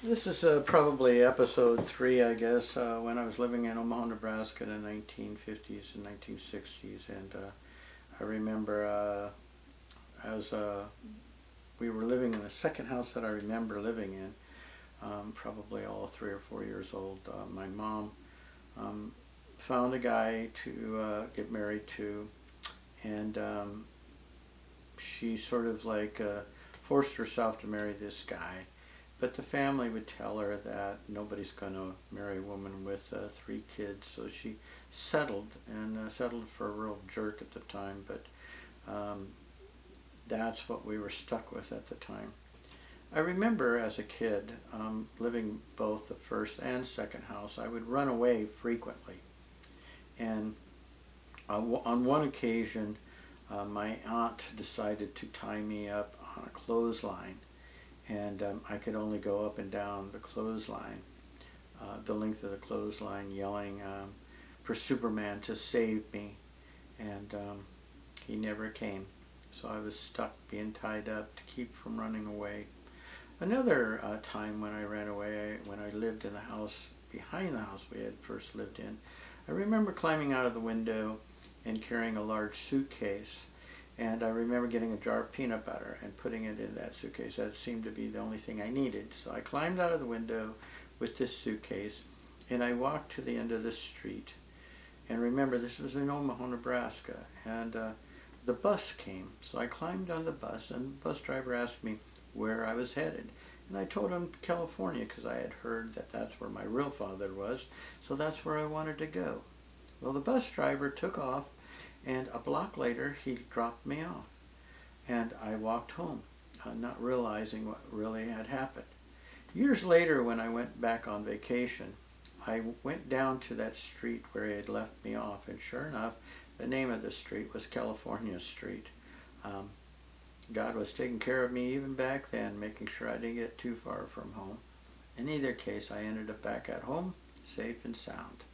This is probably episode 3, I guess, when I was living in Omaha, Nebraska in the 1950s and 1960s. And I remember as we were living in the second house that I remember living in, probably all 3 or 4 years old. My mom found a guy to get married to, and she sort of like forced herself to marry this guy. But the family would tell her that nobody's going to marry a woman with 3 kids, so she settled, and settled for a real jerk at the time, but um, that's what we were stuck with at the time. I remember as a kid, living both the first and second house, I would run away frequently. And on one occasion, my aunt decided to tie me up on a clothesline, and I could only go up and down the clothesline, the length of the clothesline, yelling for Superman to save me, and he never came. So I was stuck being tied up to keep from running away. Another time when I ran away, when I lived in the house behind the house we had first lived in, I remember climbing out of the window and carrying a large suitcase. And I remember getting a jar of peanut butter and putting it in that suitcase. That seemed to be the only thing I needed. So I climbed out of the window with this suitcase, and I walked to the end of the street. And remember, this was in Omaha, Nebraska, and the bus came. So I climbed on the bus, and the bus driver asked me where I was headed. And I told him California, because I had heard that that's where my real father was, so that's where I wanted to go. Well, the bus driver took off, and a block later he dropped me off. And I walked home, not realizing what really had happened. Years later, when I went back on vacation, I went down to that street where he had left me off, and sure enough, the name of the street was California Street. Um, God was taking care of me even back then, making sure I didn't get too far from home. In either case, I ended up back at home, safe and sound.